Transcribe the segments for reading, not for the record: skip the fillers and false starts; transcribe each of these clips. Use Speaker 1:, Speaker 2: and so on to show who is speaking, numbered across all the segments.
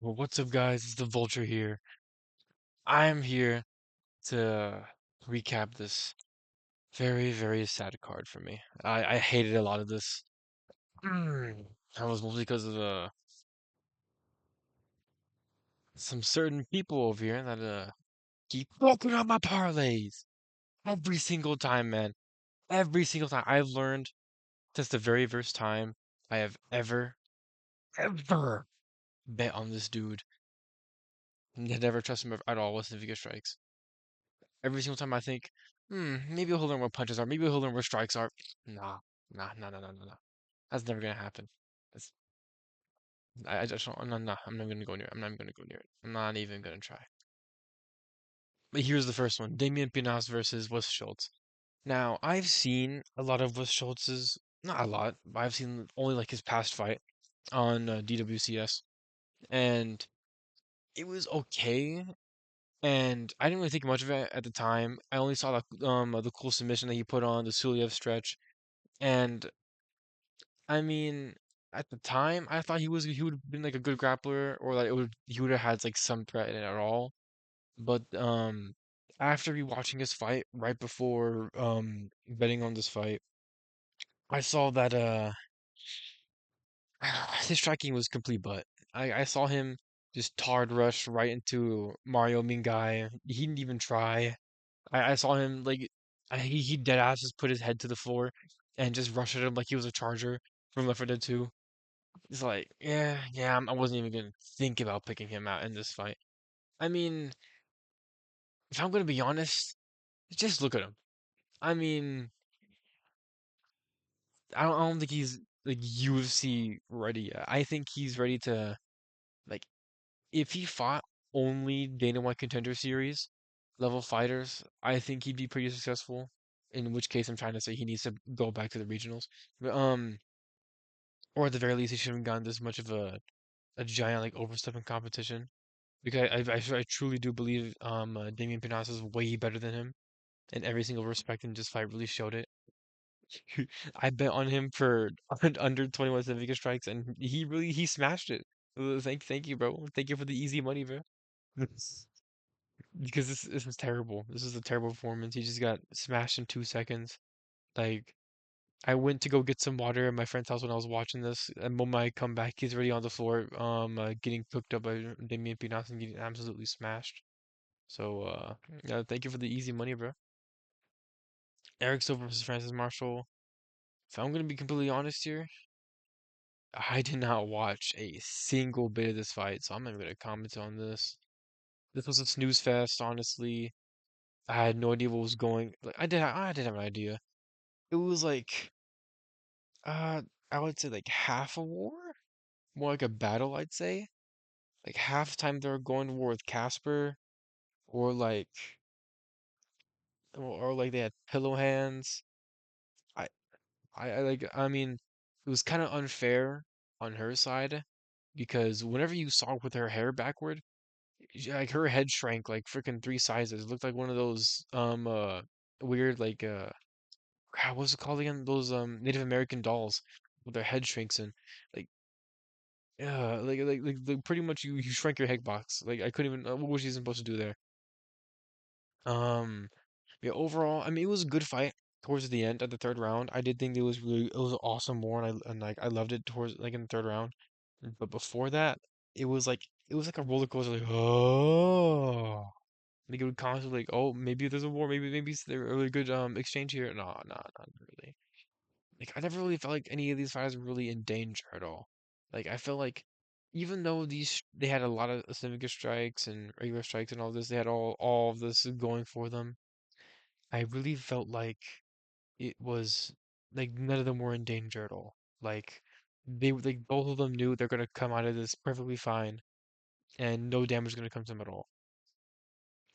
Speaker 1: Well, what's up, guys? It's the Vulture here. I'm here to recap this very, very sad card for me. I hated a lot of this. That was mostly because of some certain people over here that keep fucking up my parlays every single time, man. Every single time. I've learned since the very first time I have ever bet on this dude. Never trust him at all with Significant Strikes. Every single time I think, maybe he'll learn what punches are, maybe he'll learn what strikes are. Nah, nah. That's never gonna happen. That's, I just don't, no, no, I'm not gonna go near it. I'm not even gonna go near it. I'm not even gonna try. But here's the first one: Damian Pinas versus Wes Schultz. Now, I've seen a lot of Wes Schultz's, not a lot, but I've seen only like his past fight on DWCS, and it was okay. And I didn't really think much of it at the time. I only saw the cool submission that he put on the Suliev stretch. And I mean, at the time, I thought he would have been like a good grappler, or like he would have had like some threat in it at all. But after rewatching his fight right before betting on this fight, I saw that his striking was complete butt. I saw him just hard rush right into Mario Mingai. He didn't even try. I saw him like he dead ass just put his head to the floor and just rush at him like he was a charger from Left 4 Dead 2. It's like, yeah, I wasn't even gonna think about picking him out in this fight. I mean, if I'm gonna be honest, just look at him. I mean, I don't think he's like UFC ready yet. I think he's ready to like if he fought only Dana White Contender Series level fighters, I think he'd be pretty successful. In which case, I'm trying to say he needs to go back to the regionals. But, or at the very least, he shouldn't have gotten this much of a giant like overstepping competition. Because I truly do believe Damian Pinas is way better than him in every single respect, and this fight really showed it. I bet on him for under 21 Civica strikes, and he smashed it. Thank you, bro. Thank you for the easy money, bro. Because this was terrible. This is a terrible performance. He just got smashed in 2 seconds. Like I went to go get some water at my friend's house when I was watching this, and when I come back, he's already on the floor, getting cooked up by Damian Pinas and getting absolutely smashed. So, yeah, thank you for the easy money, bro. Eric Silva versus Francis Marshall. If I'm gonna be completely honest here, I did not watch a single bit of this fight, so I'm not even gonna comment on this. This was a snooze fest, honestly. I had no idea what was going. Like, I did have an idea. It was like, uh, I would say like half a war, more like a battle, I'd say. Like half the time they were going to war with Casper, or like, or like they had pillow hands. I I like I mean, it was kind of unfair on her side because whenever you saw with her hair backward, like her head shrank like freaking three sizes. It looked like one of those weird like what's it called again? Those Native American dolls with their head shrinks in. Like like pretty much you shrank your head box. Like I couldn't even what was she supposed to do there? Um Yeah, overall, I mean, it was a good fight towards the end at the third round. I did think it was an awesome war, and like I loved it towards like in the third round. But before that, it was like a roller coaster. Like like it would constantly like maybe there's a war, maybe it's a really good exchange here. No, no, not really. Like I never really felt like any of these fighters were really in danger at all. Like I felt like even though they had a lot of significant strikes and regular strikes and all this, they had all of this going for them. I really felt like it was like none of them were in danger at all. Like like both of them knew they're gonna come out of this perfectly fine and no damage is gonna come to them at all.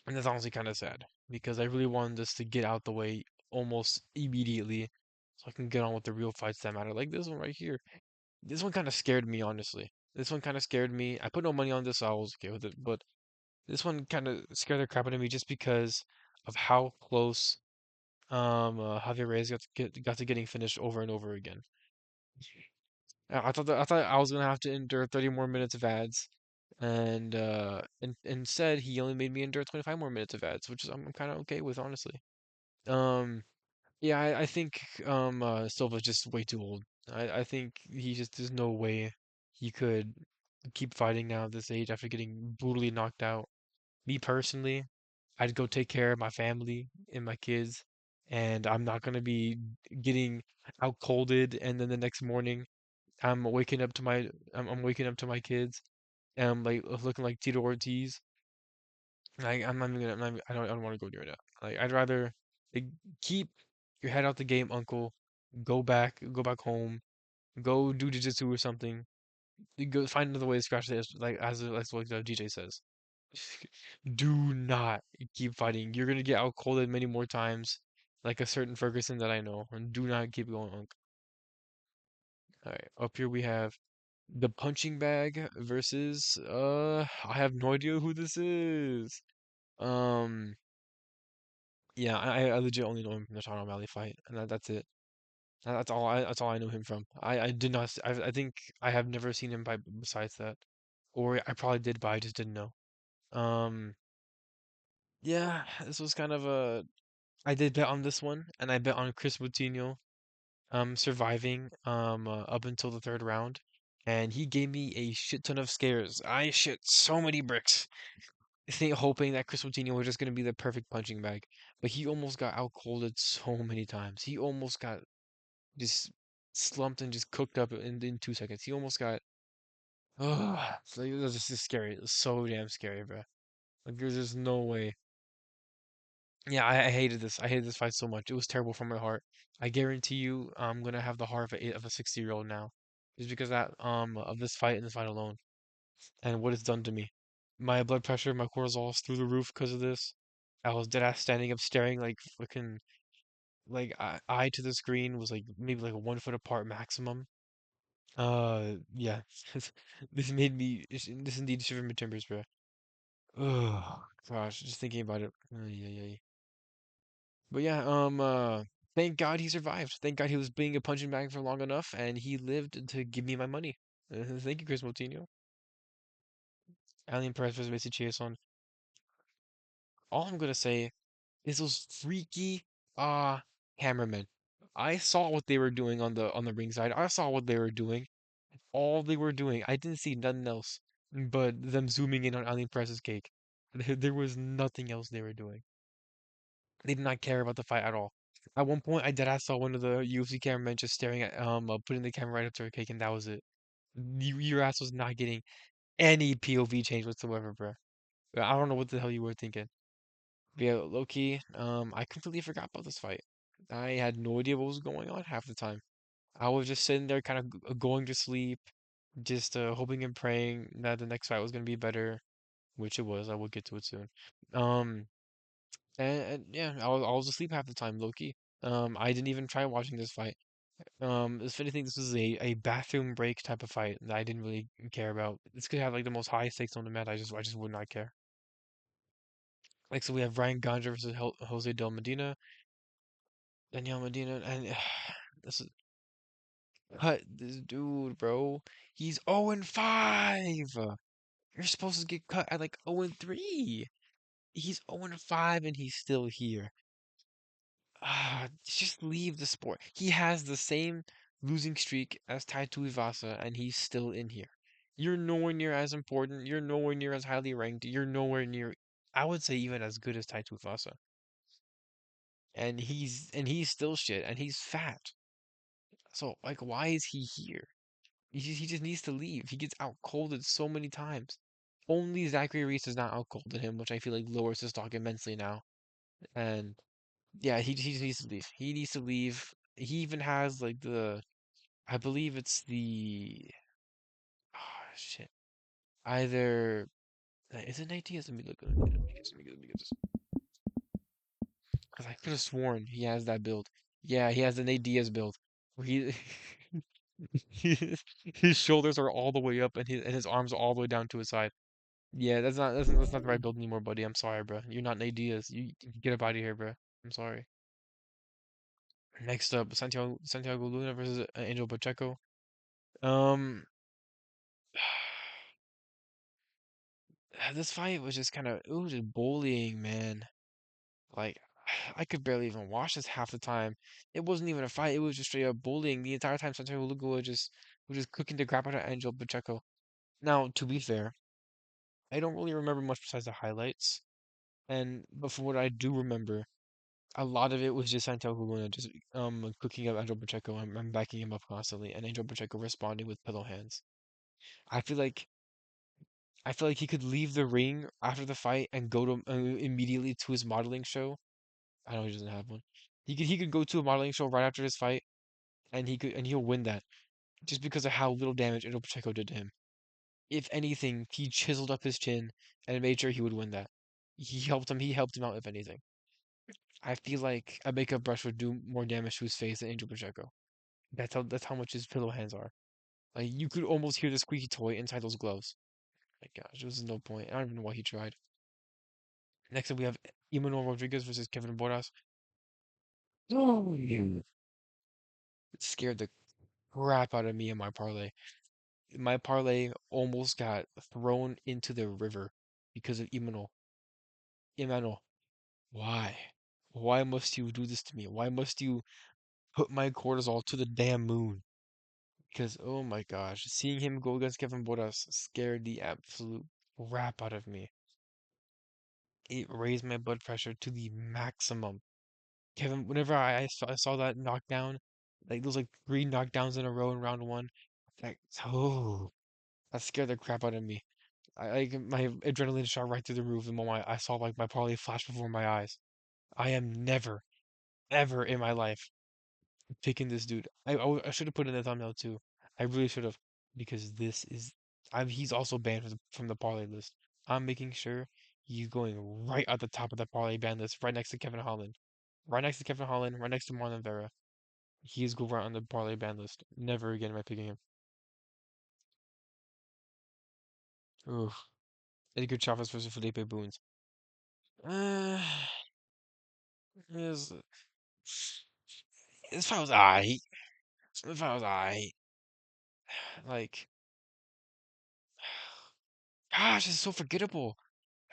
Speaker 1: And that's honestly kind of sad because I really wanted this to get out the way almost immediately so I can get on with the real fights that matter. Like this one right here. This one kind of scared me, honestly. This one kind of scared me. I put no money on this, so I was okay with it. But this one kind of scared the crap out of me just because of how close Javier Reyes got to getting finished over and over again. I thought I was gonna have to endure 30 more minutes of ads, and instead he only made me endure 25 more minutes of ads, which is I'm kind of okay with, honestly. Um, yeah, I think Silva's just way too old. I think he just there's no way he could keep fighting now at this age after getting brutally knocked out. Me personally, I'd go take care of my family and my kids, and I'm not gonna be getting out colded, and then the next morning I'm waking up to my kids and I'm like looking like Tito Ortiz. I'm not even gonna I don't want to go near that. Like I'd rather like, keep your head out the game, uncle. Go back home. Go do jiu-jitsu or something. You go find another way to scratch this, like as like the DJ says. Do not keep fighting. You're gonna get out colded many more times, like a certain Ferguson that I know. And do not keep going, Unc. All right, up here we have the punching bag versus I have no idea who this is. Um, yeah, I legit only know him from the Sean O'Malley fight, and that's it. That's all I know him from. I did not I think I have never seen him by besides that, or I probably did, but I just didn't know. Um, yeah, this was kind of a I did bet on this one, and I bet on Chris Moutinho surviving up until the third round, and he gave me a shit ton of scares. I shit so many bricks, hoping that Chris Moutinho was just gonna be the perfect punching bag, but he almost got out colded so many times. He almost got just slumped and just cooked up in 2 seconds. He almost got so it was just scary. It was so damn scary, bro. Like there's just no way. Yeah, I hated this. I hated this fight so much. It was terrible for my heart. I guarantee you, I'm gonna have the heart of a 60-year-old now, just because that of this fight and this fight alone, and what it's done to me. My blood pressure, my cortisol is through the roof because of this. I was dead ass standing up, staring like fucking like eye to the screen was like maybe like 1 foot apart maximum. Yeah, this made me this indeed shiver my timbers, bro. Oh gosh, just thinking about it. Ay, ay, ay. But yeah, thank God he survived. Thank God he was being a punching bag for long enough, and he lived to give me my money. Thank you, Chris Moutinho. Alien Perez was basically chase on. All I'm gonna say is those freaky cameramen. I saw what they were doing on the ringside. I saw what they were doing. All they were doing, I didn't see nothing else but them zooming in on Alien Perez's cake. There was nothing else they were doing. They did not care about the fight at all. At one point, I did I saw one of the UFC cameramen just staring at putting the camera right up to her cake, and that was it. Your ass was not getting any POV change whatsoever, bro. I don't know what the hell you were thinking. But yeah, low key, I completely forgot about this fight. I had no idea what was going on half the time. I was just sitting there, kind of going to sleep, just hoping and praying that the next fight was gonna be better, which it was. I will get to it soon. Um, and yeah, I was asleep half the time, low key. I didn't even try watching this fight. If anything, this was a bathroom break type of fight that I didn't really care about. This could have like the most high stakes on the mat. I just would not care. Like so, we have Ryan Ganja versus Jose Del Medina, Daniel Medina, and this is cut this dude, bro. He's 0 and 5. You're supposed to get cut at like 0 and 3. He's 0 and 5 and he's still here. Just leave the sport. He has the same losing streak as Tai Tuivasa, and he's still in here. You're nowhere near as important. You're nowhere near as highly ranked. You're nowhere near, I would say, even as good as Tai Tuivasa. And he's still shit, and he's fat. So like, why is he here? He just needs to leave. He gets out colded so many times. Only Zachary Reese is not out colded him, which I feel like lowers his stock immensely now. And yeah, he just needs to leave. He needs to leave. He even has like I believe it's the shit. Either is it Nate Diaz? Let me look. Let me get this. Because I could have sworn he has that build. Yeah, he has the Nate Diaz build. Where his shoulders are all the way up and his arms are all the way down to his side. Yeah, that's not the right build anymore, buddy. I'm sorry, bro. You're not Nate Diaz. You get up out of here, bro. I'm sorry. Next up, Santiago Luna versus Angel Pacheco. Um, this fight was just kind of it was just bullying, man. Like I could barely even watch this half the time. It wasn't even a fight. It was just straight up bullying the entire time. Santiago Lugo was just cooking the crap out of Angel Pacheco. Now, to be fair, I don't really remember much besides the highlights. But from what I do remember, a lot of it was just Santiago Luna just cooking up Angel Pacheco and backing him up constantly, and Angel Pacheco responding with pillow hands. I feel like I feel like he could leave the ring after the fight and go to immediately to his modeling show. I know he doesn't have one. He could go to a modeling show right after this fight, and he'll win that just because of how little damage Angel Pacheco did to him. If anything, he chiseled up his chin and made sure he would win that. He helped him. He helped him out. If anything, I feel like a makeup brush would do more damage to his face than Angel Pacheco. That's how much his pillow hands are. Like you could almost hear the squeaky toy inside those gloves. My gosh, there was no point. I don't even know why he tried. Next up, we have Emmanuel Rodriguez versus Kevin Boras. Oh, it scared the crap out of me in my parlay. My parlay almost got thrown into the river because of Emmanuel. Emmanuel, why? Why must you do this to me? Why must you put my cortisol to the damn moon? Because, oh my gosh, seeing him go against Kevin Boras scared the absolute crap out of me. It raised my blood pressure to the maximum. Kevin, whenever I saw that knockdown, like those like three knockdowns in a row in round one, like, oh, that scared the crap out of me. My adrenaline shot right through the roof the moment I saw like my parlay flash before my eyes. I am never, ever in my life picking this dude. I should have put in the thumbnail too. I really should have because this is he's also banned from the parlay list. I'm making sure he's going right at the top of the parlay ban list, right next to Kevin Holland, right next to Kevin Holland, right next to Marlon Vera. He is going right on the parlay ban list. Never again am I picking him. Oof. Edgar Chavez versus Felipe Bunes. Uh, this, this fight was aight. This fight was aight. Like, gosh, it's so forgettable.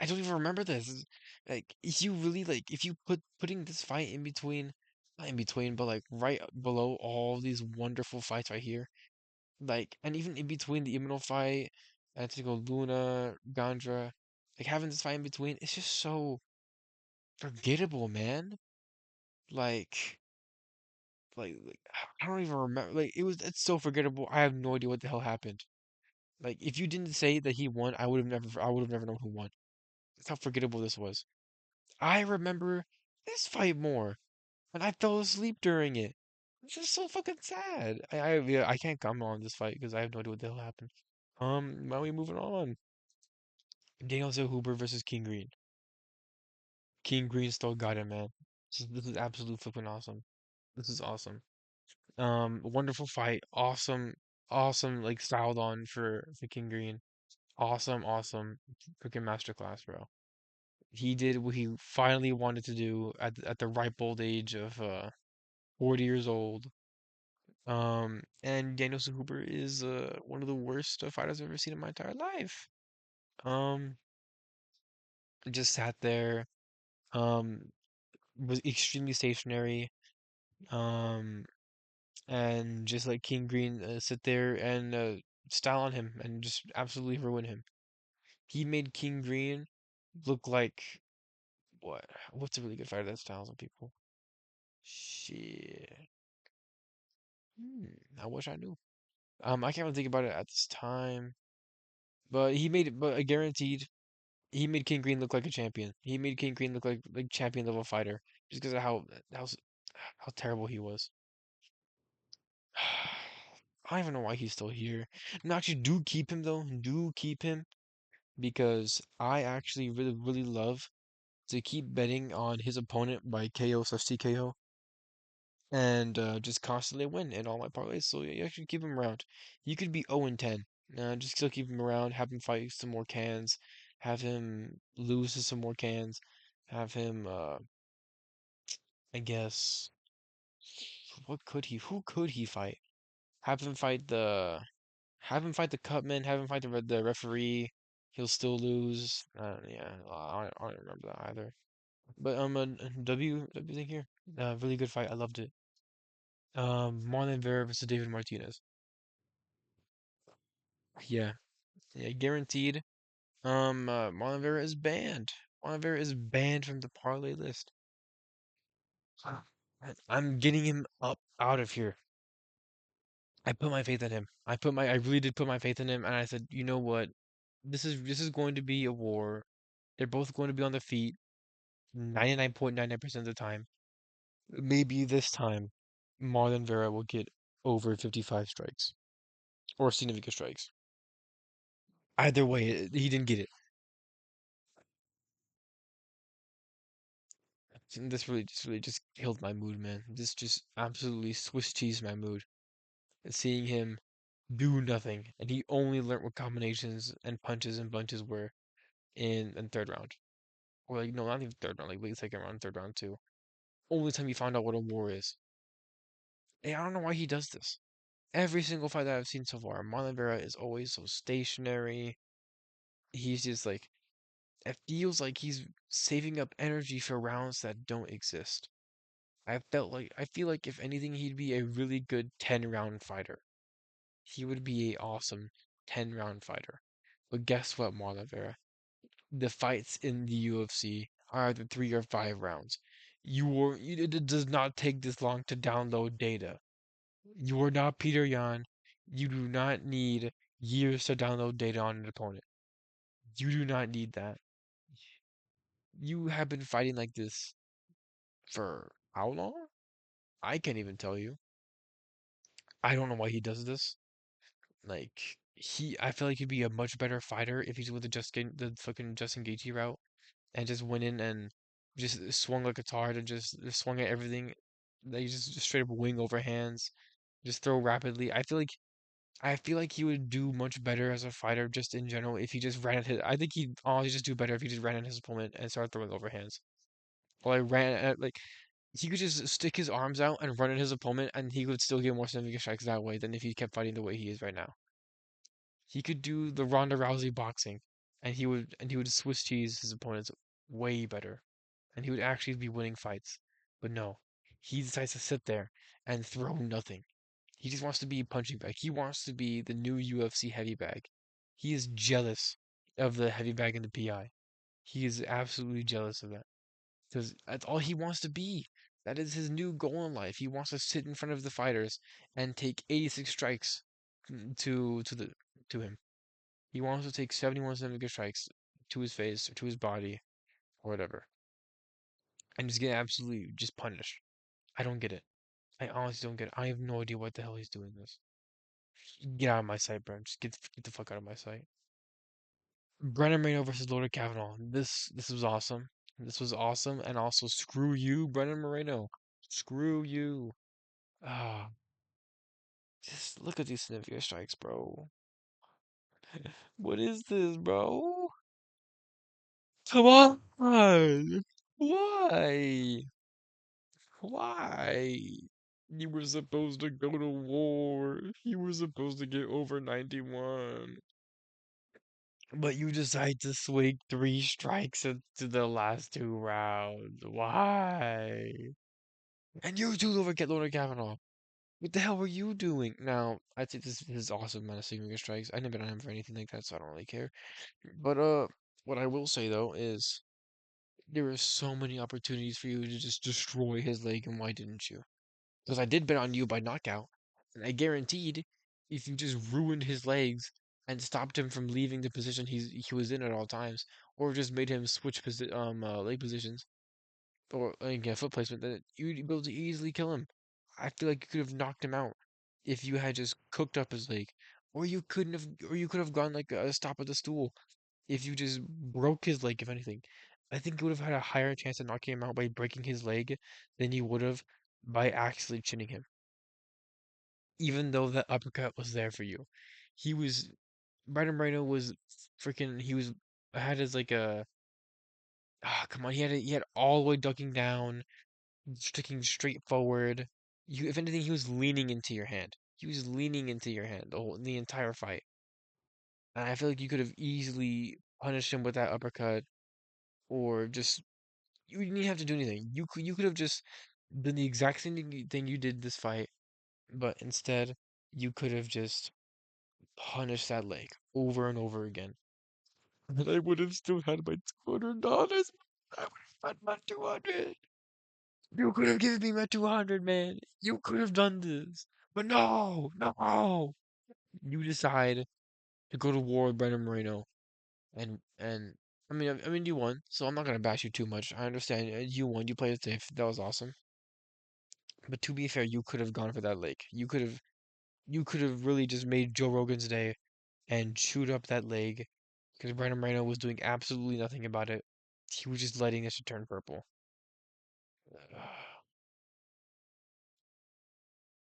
Speaker 1: I don't even remember this. Like, if you really like, if you putting this fight in between, not in between, but like right below all these wonderful fights right here, like, and even in between the Imanol fight, Antigo Luna, Gandra, like having this fight in between, it's just so forgettable, man. Like, like I don't even remember. Like, it's so forgettable. I have no idea what the hell happened. Like, if you didn't say that he won, I would have never known who won. That's how forgettable this was. I remember this fight more, and I fell asleep during it. This is so fucking sad. Yeah, I can't comment on this fight because I have no idea what the hell happened. Why are we moving on? Daniel Huber versus King Green. King Green still got it, man. This is absolute flipping awesome. This is awesome. Wonderful fight. Awesome, awesome, like styled on for King Green. Awesome, awesome. Freaking masterclass, bro. He did what he finally wanted to do at the ripe old age of 40 years old. And Daniel Huber is one of the worst fighters I've ever seen in my entire life. Um, just sat there, um, was extremely stationary, um, and just let King Green sit there and style on him and just absolutely ruin him. He made King Green look like what? What's a really good fighter that styles on people? Shit. I wish I knew. I can't really think about it at this time. But I guaranteed he made King Green look like a champion. He made King Green look like champion level fighter just because of how terrible he was. I don't even know why he's still here. No, actually, do keep him though. Do keep him because I actually really love to keep betting on his opponent by KO/TKO and just constantly win in all my parlays. So you actually keep him around. You could be 0 and 10. Just still keep him around, have him fight some more cans, have him lose to some more cans, have him I guess who could he fight? Have him fight the Have him fight the Cutman, have him fight the referee. He'll still lose. Yeah, I don't remember that either. But W thing here. Really good fight. I loved it. Marlon Vera versus David Martinez. Yeah, yeah, guaranteed. Marlon Vera is banned. Marlon Vera is banned from the parlay list. I'm getting him up out of here. I put my faith in him. I really did put my faith in him, and I said, you know what? This is going to be a war. They're both going to be on the feet 99.99% of the time. Maybe this time, Marlon Vera will get over 55 strikes or significant strikes. Either way, he didn't get it. And this really just killed my mood, man. This just absolutely Swiss cheese my mood. Seeing him do nothing, and he only learned what combinations and punches and bunches were in third round. Or like no, not even third round, like late second round, third round too. Only time he found out what a war is. And I don't know why he does this. Every single fight that I've seen so far, Marlon Vera is always so stationary. He's just like it feels like he's saving up energy for rounds that don't exist. I feel like if anything, he'd be a really good 10-round fighter. He would be a awesome 10-round fighter. But guess what, Marlon Vera? The fights in the UFC are either 3 or 5 rounds. It does not take this long to download data. You are not Peter Yan. You do not need years to download data on an opponent. You do not need that. You have been fighting like this for how long? I can't even tell you. I don't know why he does this. I feel like he'd be a much better fighter if he's with the fucking Justin Gaethje route and just went in and just swung like a tard and just swung at everything. They just straight up wing over hands, just throw rapidly. I feel like he would do much better as a fighter just in general if he just ran at his. I think he'd honestly just do better if he just ran at his opponent and started throwing overhands. Or like ran at like he could just stick his arms out and run at his opponent and he would still get more significant strikes that way than if he kept fighting the way he is right now. He could do the Ronda Rousey boxing and he would Swiss cheese his opponents way better. And he would actually be winning fights. But no, he decides to sit there and throw nothing. He just wants to be a punching bag. He wants to be the new UFC heavy bag. He is jealous of the heavy bag in the PI. He is absolutely jealous of that because that's all he wants to be. That is his new goal in life. He wants to sit in front of the fighters and take 86 strikes to him. He wants to take 71 significant strikes to his face or to his body or whatever, and just get absolutely just punished. I don't get it. I honestly don't get it. I have no idea what the hell he's doing this. Get out of my sight, bro. Just get the fuck out of my sight. Brennan Moreno versus Lord Kavanagh. This was awesome. This was awesome, and also screw you, Brennan Moreno. Screw you. Ah, just look at these significant strikes, bro. What is this, bro? Come on. Why? Why? You were supposed to go to war. You were supposed to get over 91. But you decide to swing 3 strikes into the last 2 rounds. Why? And you do get Lord Kavanaugh. What the hell were you doing? Now, I think this is awesome amount of signature strikes. I never done him for anything like that, so I don't really care. But what I will say though is there were so many opportunities for you to just destroy his leg, and why didn't you? Because I did bet on you by knockout, and I guaranteed if you just ruined his legs and stopped him from leaving the position he was in at all times, or just made him switch leg positions or again foot placement, then you'd be able to easily kill him. I feel like you could have knocked him out if you had just cooked up his leg, or you could have gone like a stop at the stool if you just broke his leg. If anything, I think you would have had a higher chance of knocking him out by breaking his leg than you would have by actually chinning him. Even though that uppercut was there for you, he was Brandon Moreno was freaking. He was had his like a come on. He had all the way ducking down, sticking straight forward. If anything, he was leaning into your hand. He was leaning into your hand the entire fight. And I feel like you could have easily punished him with that uppercut, or just you didn't even have to do anything. You could have just done the exact same thing you did this fight, but instead you could have just punished that leg over and over again. And I would have still had my $200. I would have had my 200. You could have given me my 200, man. You could have done this. But no, no. You decide to go to war with Brandon Moreno, and I mean you won, so I'm not gonna bash you too much. I understand you won. You played it safe. That was awesome. But to be fair, you could have gone for that leg. You could have really just made Joe Rogan's day and chewed up that leg because Brandon Moreno was doing absolutely nothing about it. He was just letting it turn purple.